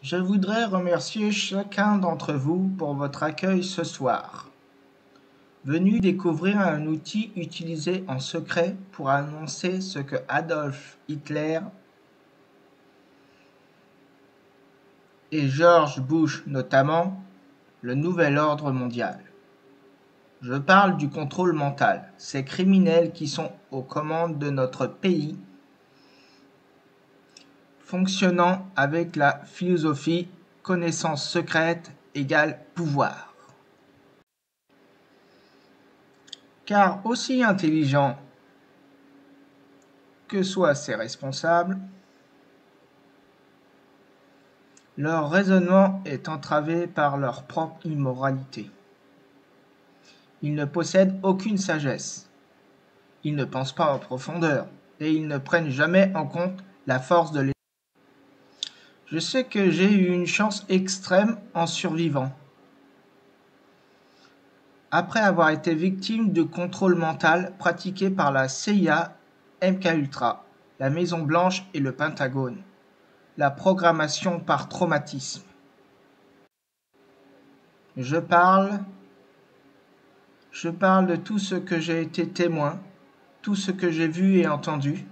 Je voudrais remercier chacun d'entre vous pour votre accueil ce soir. Venu découvrir un outil utilisé en secret pour annoncer ce que Adolf Hitler et George Bush notamment, le nouvel ordre mondial. Je parle du contrôle mental, ces criminels qui sont aux commandes de notre pays, fonctionnant avec la philosophie connaissance secrète égale pouvoir. Car aussi intelligents que soient ces responsables, leur raisonnement est entravé par leur propre immoralité. Ils ne possèdent aucune sagesse, ils ne pensent pas en profondeur et ils ne prennent jamais en compte la force de l'esprit. Je sais que j'ai eu une chance extrême en survivant. Après avoir été victime de contrôle mental pratiqué par la CIA, MKUltra, la Maison Blanche et le Pentagone, la programmation par traumatisme. Je parle de tout ce que j'ai été témoin, tout ce que j'ai vu et entendu,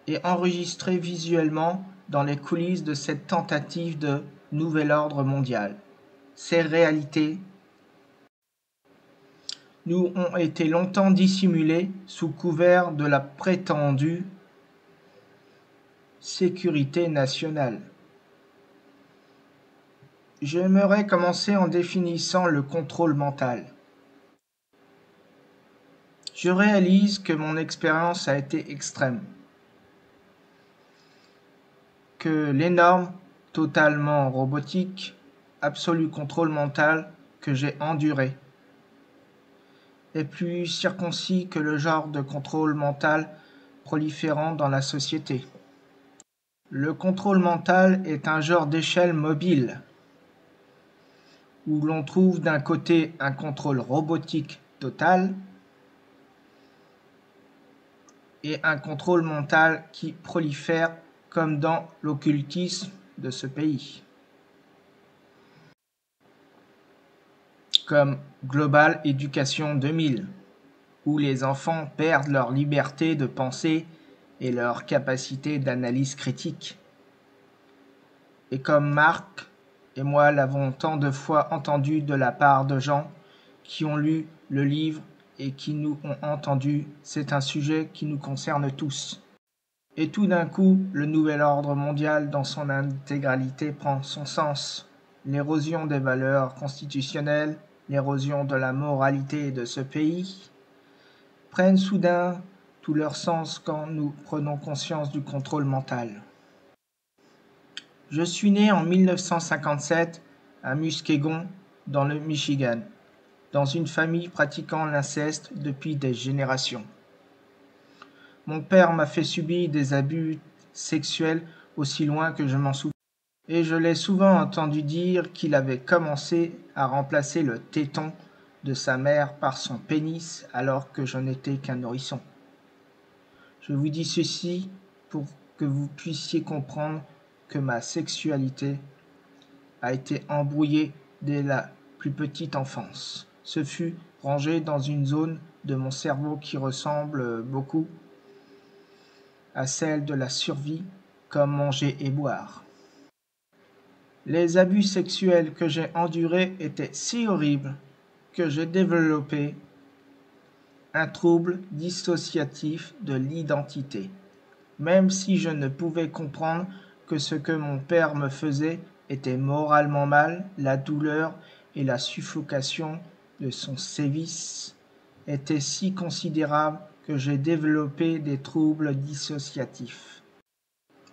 et enregistré visuellement dans les coulisses de cette tentative de nouvel ordre mondial. Ces réalités nous ont été longtemps dissimulées sous couvert de la prétendue sécurité nationale. J'aimerais commencer en définissant le contrôle mental. Je réalise que mon expérience a été extrême, que l'énorme, totalement robotique, absolu contrôle mental que j'ai enduré est plus circoncis que le genre de contrôle mental proliférant dans la société. Le contrôle mental est un genre d'échelle mobile, où l'on trouve d'un côté un contrôle robotique total et un contrôle mental qui prolifère comme dans l'occultisme de ce pays, comme Global Education 2000, où les enfants perdent leur liberté de penser et leur capacité d'analyse critique. Et comme Marc et moi l'avons tant de fois entendu de la part de gens qui ont lu le livre et qui nous ont entendus, c'est un sujet qui nous concerne tous. Et tout d'un coup, le nouvel ordre mondial dans son intégralité prend son sens. L'érosion des valeurs constitutionnelles, l'érosion de la moralité de ce pays, prennent soudain tout leur sens quand nous prenons conscience du contrôle mental. Je suis né en 1957 à Muskegon, dans le Michigan, dans une famille pratiquant l'inceste depuis des générations. Mon père m'a fait subir des abus sexuels aussi loin que je m'en souviens. Et je l'ai souvent entendu dire qu'il avait commencé à remplacer le téton de sa mère par son pénis alors que je n'étais qu'un nourrisson. Je vous dis ceci pour que vous puissiez comprendre que ma sexualité a été embrouillée dès la plus petite enfance. Ce fut rangé dans une zone de mon cerveau qui ressemble beaucoup à celle de la survie, comme manger et boire. Les abus sexuels que j'ai endurés étaient si horribles que j'ai développé un trouble dissociatif de l'identité. Même si je ne pouvais comprendre que ce que mon père me faisait était moralement mal, la douleur et la suffocation de son sévice étaient si considérables que j'ai développé des troubles dissociatifs.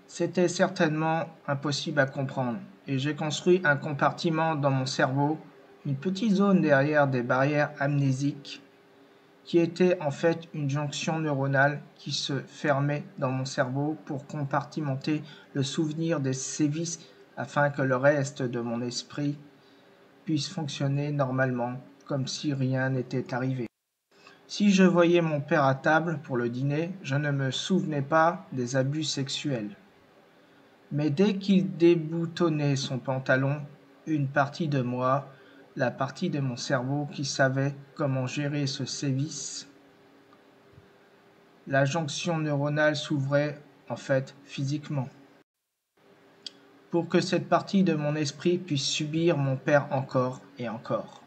C'était certainement impossible à comprendre, et j'ai construit un compartiment dans mon cerveau, une petite zone derrière des barrières amnésiques, qui était en fait une jonction neuronale qui se fermait dans mon cerveau pour compartimenter le souvenir des sévices afin que le reste de mon esprit puisse fonctionner normalement, comme si rien n'était arrivé. Si je voyais mon père à table pour le dîner, je ne me souvenais pas des abus sexuels. Mais dès qu'il déboutonnait son pantalon, une partie de moi, la partie de mon cerveau qui savait comment gérer ce sévice, la jonction neuronale s'ouvrait en fait physiquement, pour que cette partie de mon esprit puisse subir mon père encore et encore.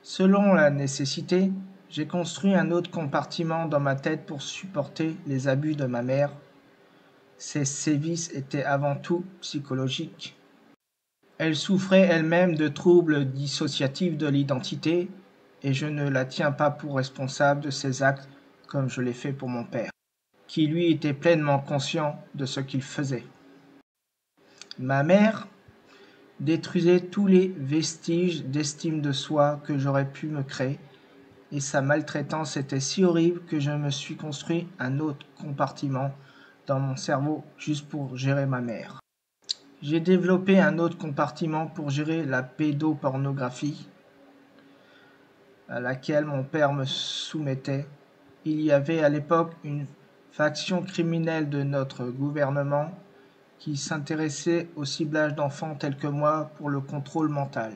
Selon la nécessité, j'ai construit un autre compartiment dans ma tête pour supporter les abus de ma mère. Ces sévices étaient avant tout psychologiques. Elle souffrait elle-même de troubles dissociatifs de l'identité et je ne la tiens pas pour responsable de ses actes comme je l'ai fait pour mon père, qui lui était pleinement conscient de ce qu'il faisait. Ma mère détruisait tous les vestiges d'estime de soi que j'aurais pu me créer et sa maltraitance était si horrible que je me suis construit un autre compartiment dans mon cerveau juste pour gérer ma mère. J'ai développé un autre compartiment pour gérer la pédopornographie à laquelle mon père me soumettait. Il y avait à l'époque une faction criminelle de notre gouvernement qui s'intéressait au ciblage d'enfants tels que moi pour le contrôle mental.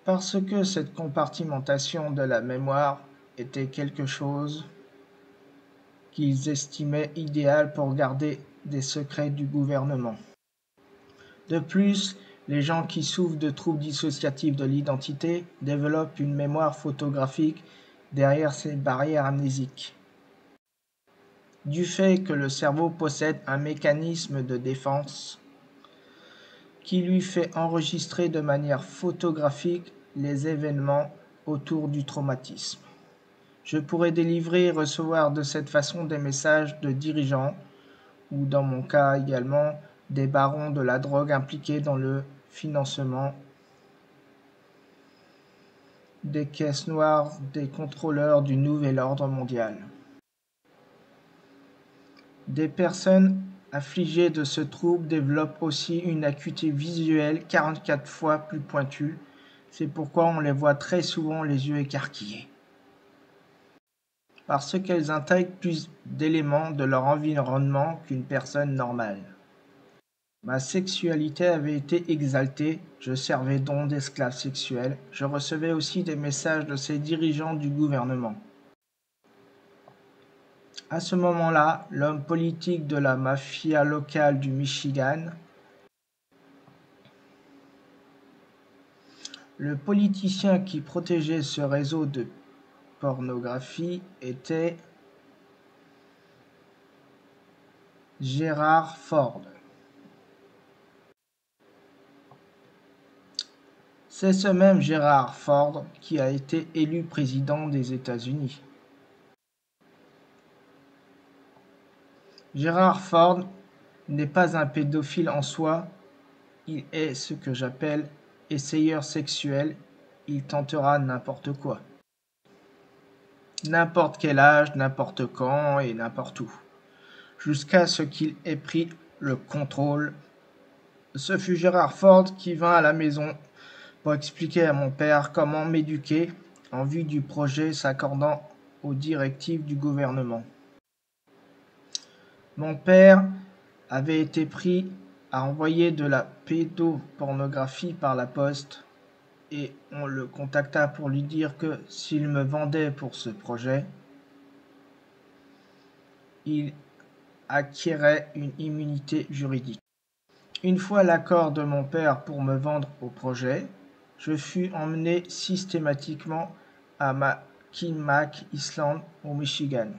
Parce que cette compartimentation de la mémoire était quelque chose qu'ils estimaient idéal pour garder des secrets du gouvernement. De plus, les gens qui souffrent de troubles dissociatifs de l'identité développent une mémoire photographique derrière ces barrières amnésiques. Du fait que le cerveau possède un mécanisme de défense qui lui fait enregistrer de manière photographique les événements autour du traumatisme. Je pourrais délivrer et recevoir de cette façon des messages de dirigeants, ou dans mon cas également, des barons de la drogue impliqués dans le financement des caisses noires des contrôleurs du nouvel ordre mondial. Des personnes affligées de ce trouble développent aussi une acuité visuelle 44 fois plus pointue. C'est pourquoi on les voit très souvent les yeux écarquillés. Parce qu'elles intègrent plus d'éléments de leur environnement qu'une personne normale. Ma sexualité avait été exaltée, je servais donc d'esclave sexuel, je recevais aussi des messages de ces dirigeants du gouvernement. À ce moment-là, l'homme politique de la mafia locale du Michigan, le politicien qui protégeait ce réseau de pornographie était Gerald Ford. C'est ce même Gerald Ford qui a été élu président des États-Unis. Gerald Ford n'est pas un pédophile en soi, il est ce que j'appelle essayeur sexuel, il tentera n'importe quoi. N'importe quel âge, n'importe quand et n'importe où. Jusqu'à ce qu'il ait pris le contrôle. Ce fut Gerald Ford qui vint à la maison pour expliquer à mon père comment m'éduquer en vue du projet s'accordant aux directives du gouvernement. Mon père avait été pris à envoyer de la pédopornographie par la poste et on le contacta pour lui dire que s'il me vendait pour ce projet, il acquérait une immunité juridique. Une fois l'accord de mon père pour me vendre au projet, je fus emmené systématiquement à Mackinac Island au Michigan,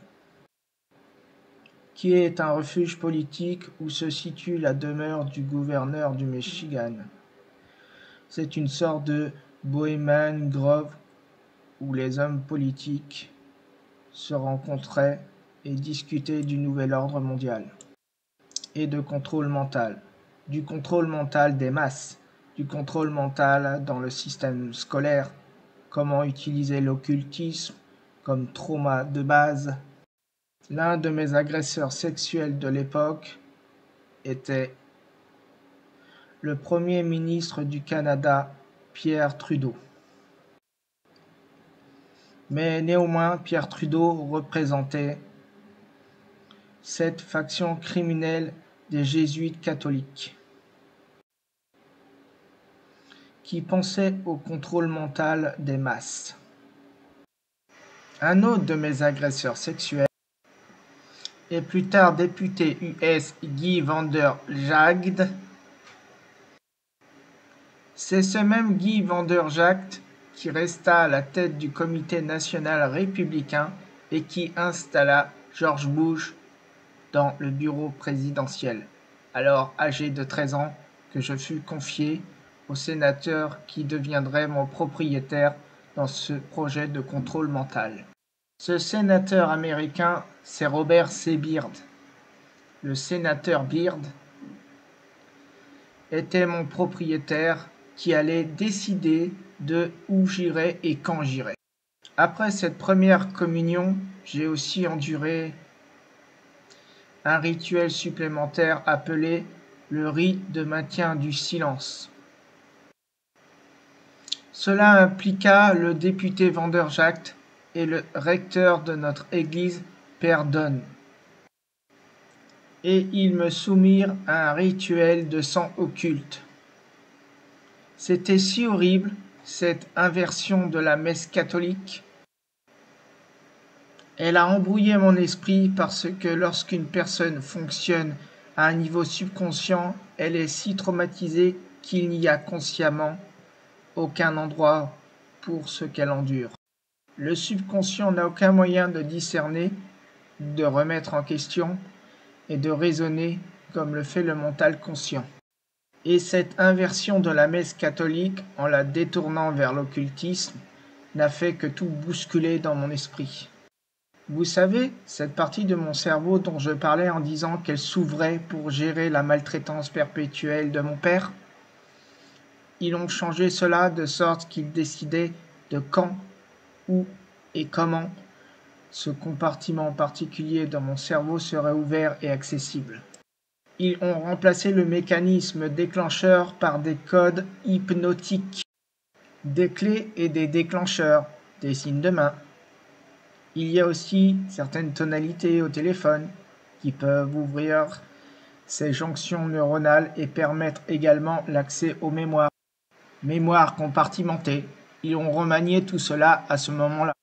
qui est un refuge politique où se situe la demeure du gouverneur du Michigan. C'est une sorte de Bohemian Grove où les hommes politiques se rencontraient et discutaient du nouvel ordre mondial et de contrôle mental, du contrôle mental des masses, du contrôle mental dans le système scolaire, comment utiliser l'occultisme comme trauma de base. L'un de mes agresseurs sexuels de l'époque était le Premier ministre du Canada, Pierre Trudeau. Mais néanmoins, Pierre Trudeau représentait cette faction criminelle des jésuites catholiques, qui pensait au contrôle mental des masses. Un autre de mes agresseurs sexuels et plus tard député US Guy van der Jagd. C'est ce même Guy van der Jagd qui resta à la tête du comité national républicain et qui installa George Bush dans le bureau présidentiel, alors âgé de 13 ans, que je fus confié au sénateur qui deviendrait mon propriétaire dans ce projet de contrôle mental. Ce sénateur américain, c'est Robert C. Byrd. Le sénateur Byrd était mon propriétaire qui allait décider de où j'irais et quand j'irais. Après cette première communion, j'ai aussi enduré un rituel supplémentaire appelé le rite de maintien du silence. Cela impliqua le député van der Jagd et le recteur de notre église, Père Donne. Et ils me soumirent à un rituel de sang occulte. C'était si horrible, cette inversion de la messe catholique. Elle a embrouillé mon esprit parce que lorsqu'une personne fonctionne à un niveau subconscient, elle est si traumatisée qu'il n'y a consciemment aucun endroit pour ce qu'elle endure. Le subconscient n'a aucun moyen de discerner, de remettre en question et de raisonner comme le fait le mental conscient. Et cette inversion de la messe catholique, en la détournant vers l'occultisme, n'a fait que tout bousculer dans mon esprit. Vous savez, cette partie de mon cerveau dont je parlais en disant qu'elle s'ouvrait pour gérer la maltraitance perpétuelle de mon père, ils ont changé cela de sorte qu'ils décidaient de quand, où et comment ce compartiment particulier dans mon cerveau serait ouvert et accessible. Ils ont remplacé le mécanisme déclencheur par des codes hypnotiques, des clés et des déclencheurs, des signes de main. Il y a aussi certaines tonalités au téléphone qui peuvent ouvrir ces jonctions neuronales et permettre également l'accès aux mémoires. Mémoires compartimentées. Ils ont remanié tout cela à ce moment-là.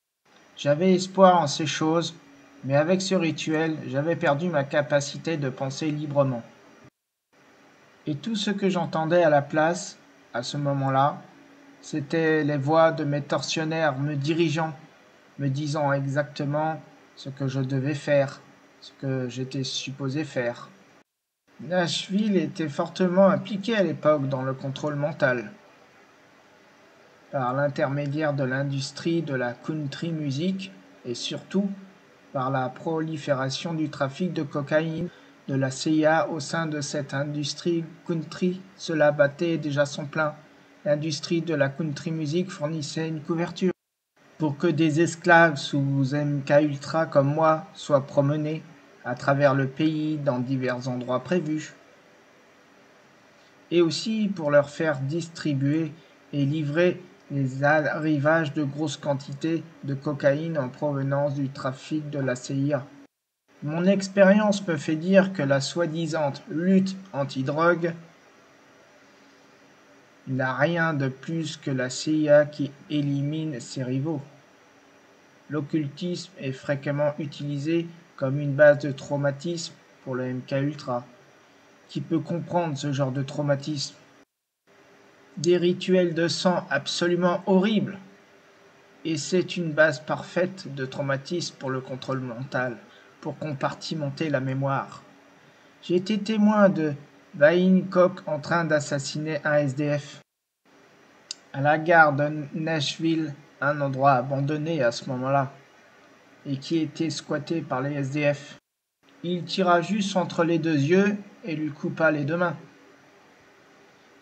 J'avais espoir en ces choses, mais avec ce rituel, j'avais perdu ma capacité de penser librement. Et tout ce que j'entendais à la place, à ce moment-là, c'était les voix de mes tortionnaires me dirigeant, me disant exactement ce que je devais faire, ce que j'étais supposé faire. Nashville était fortement impliqué à l'époque dans le contrôle mental, par l'intermédiaire de l'industrie de la country music et surtout par la prolifération du trafic de cocaïne de la CIA au sein de cette industrie country. Cela battait déjà son plein. L'industrie de la country music fournissait une couverture pour que des esclaves sous MKUltra comme moi soient promenés à travers le pays dans divers endroits prévus, et aussi pour leur faire distribuer et livrer les arrivages de grosses quantités de cocaïne en provenance du trafic de la CIA. Mon expérience me fait dire que la soi-disant lutte anti-drogue n'a rien de plus que la CIA qui élimine ses rivaux. L'occultisme est fréquemment utilisé comme une base de traumatisme pour le MKUltra. Qui peut comprendre ce genre de traumatisme? Des rituels de sang absolument horribles. Et c'est une base parfaite de traumatisme pour le contrôle mental, pour compartimenter la mémoire. J'ai été témoin de Wayne Koch en train d'assassiner un SDF. À la gare de Nashville, un endroit abandonné à ce moment-là, et qui était squatté par les SDF. Il tira juste entre les deux yeux et lui coupa les deux mains.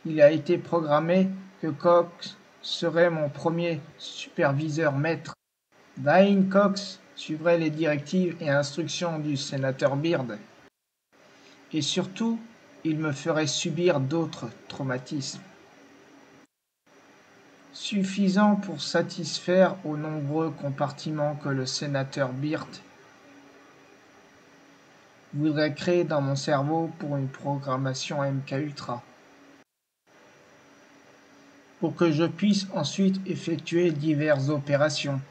Il a été programmé que Cox serait mon premier superviseur maître. Wayne Cox suivrait les directives et instructions du sénateur Byrd. Et surtout, il me ferait subir d'autres traumatismes, suffisants pour satisfaire aux nombreux compartiments que le sénateur Byrd voudrait créer dans mon cerveau pour une programmation MKUltra, pour que je puisse ensuite effectuer diverses opérations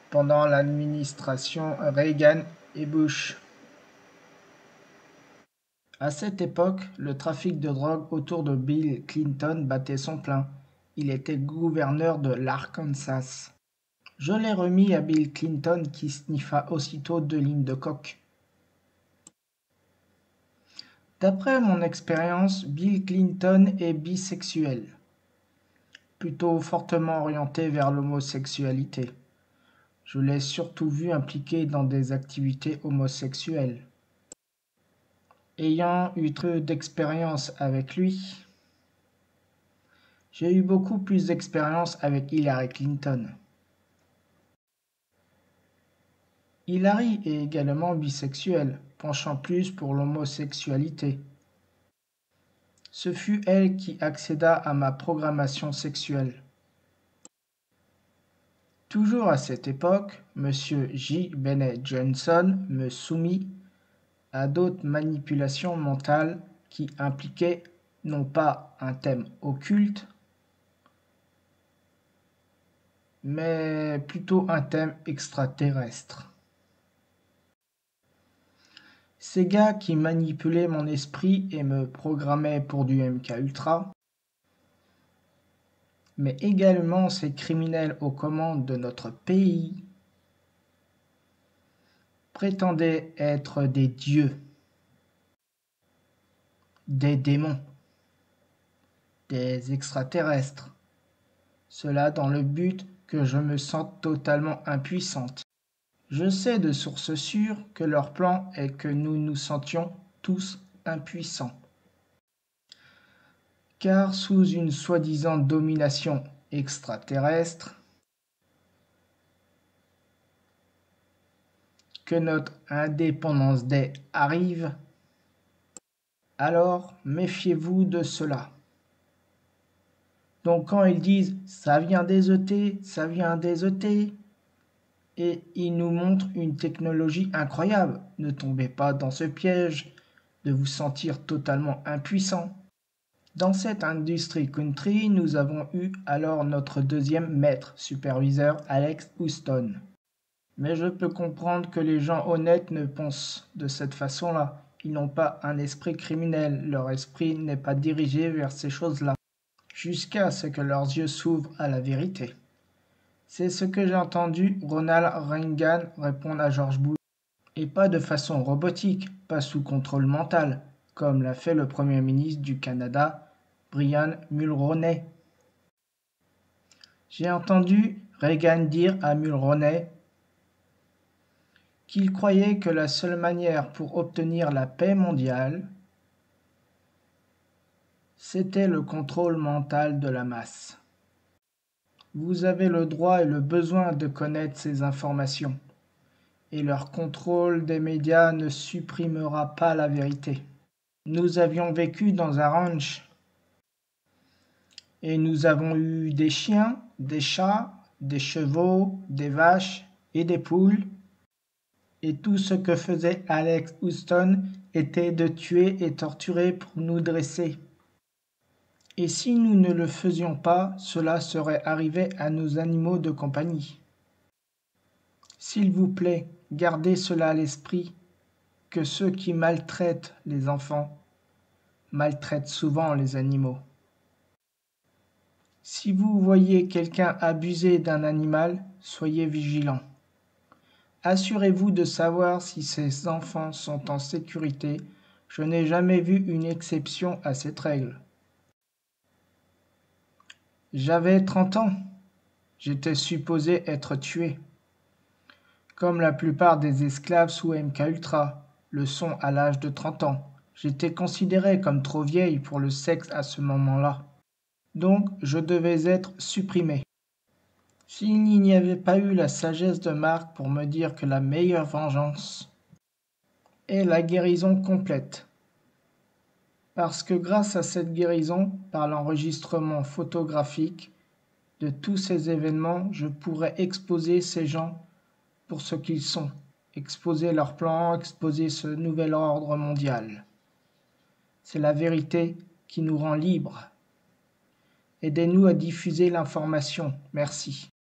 pendant l'administration Reagan et Bush. À cette époque, le trafic de drogue autour de Bill Clinton battait son plein. Il était gouverneur de l'Arkansas. Je l'ai remis à Bill Clinton qui sniffa aussitôt 2 lignes de coke. D'après mon expérience, Bill Clinton est bisexuel, plutôt fortement orienté vers l'homosexualité. Je l'ai surtout vu impliqué dans des activités homosexuelles. Ayant eu peu d'expérience avec lui, j'ai eu beaucoup plus d'expérience avec Hillary Clinton. Hillary est également bisexuelle, penchant plus pour l'homosexualité. Ce fut elle qui accéda à ma programmation sexuelle. Toujours à cette époque, M. J. Bennett Johnson me soumit à d'autres manipulations mentales qui impliquaient non pas un thème occulte, mais plutôt un thème extraterrestre. Ces gars qui manipulaient mon esprit et me programmaient pour du MKUltra, mais également ces criminels aux commandes de notre pays, prétendaient être des dieux, des démons, des extraterrestres. Cela dans le but que je me sente totalement impuissante. Je sais de source sûre que leur plan est que nous nous sentions tous impuissants. Car sous une soi-disant domination extraterrestre, que notre indépendance day arrive, alors méfiez-vous de cela. Donc quand ils disent « ça vient des ET, ça vient des ET », et ils nous montrent une technologie incroyable, ne tombez pas dans ce piège de vous sentir totalement impuissant. Dans cette industrie country, nous avons eu alors notre deuxième maître superviseur, Alex Houston. Mais je peux comprendre que les gens honnêtes ne pensent de cette façon-là. Ils n'ont pas un esprit criminel, leur esprit n'est pas dirigé vers ces choses-là, jusqu'à ce que leurs yeux s'ouvrent à la vérité. C'est ce que j'ai entendu Ronald Reagan répondre à George Bush. Et pas de façon robotique, pas sous contrôle mental, comme l'a fait le Premier ministre du Canada, Brian Mulroney. J'ai entendu Reagan dire à Mulroney qu'il croyait que la seule manière pour obtenir la paix mondiale, c'était le contrôle mental de la masse. Vous avez le droit et le besoin de connaître ces informations, et leur contrôle des médias ne supprimera pas la vérité. Nous avions vécu dans un ranch, et nous avons eu des chiens, des chats, des chevaux, des vaches et des poules, et tout ce que faisait Alex Houston était de tuer et torturer pour nous dresser. Et si nous ne le faisions pas, cela serait arrivé à nos animaux de compagnie. S'il vous plaît, gardez cela à l'esprit, que ceux qui maltraitent les enfants maltraitent souvent les animaux. Si vous voyez quelqu'un abuser d'un animal, soyez vigilant. Assurez-vous de savoir si ces enfants sont en sécurité. Je n'ai jamais vu une exception à cette règle. J'avais 30 ans. J'étais supposé être tué. Comme la plupart des esclaves sous MKUltra le sont à l'âge de 30 ans. J'étais considérée comme trop vieille pour le sexe à ce moment-là. Donc je devais être supprimée. S'il n'y avait pas eu la sagesse de Marc pour me dire que la meilleure vengeance est la guérison complète. Parce que grâce à cette guérison, par l'enregistrement photographique de tous ces événements, je pourrais exposer ces gens pour ce qu'ils sont exposer leurs plans, exposer ce nouvel ordre mondial. C'est la vérité qui nous rend libres. Aidez-nous à diffuser l'information. Merci.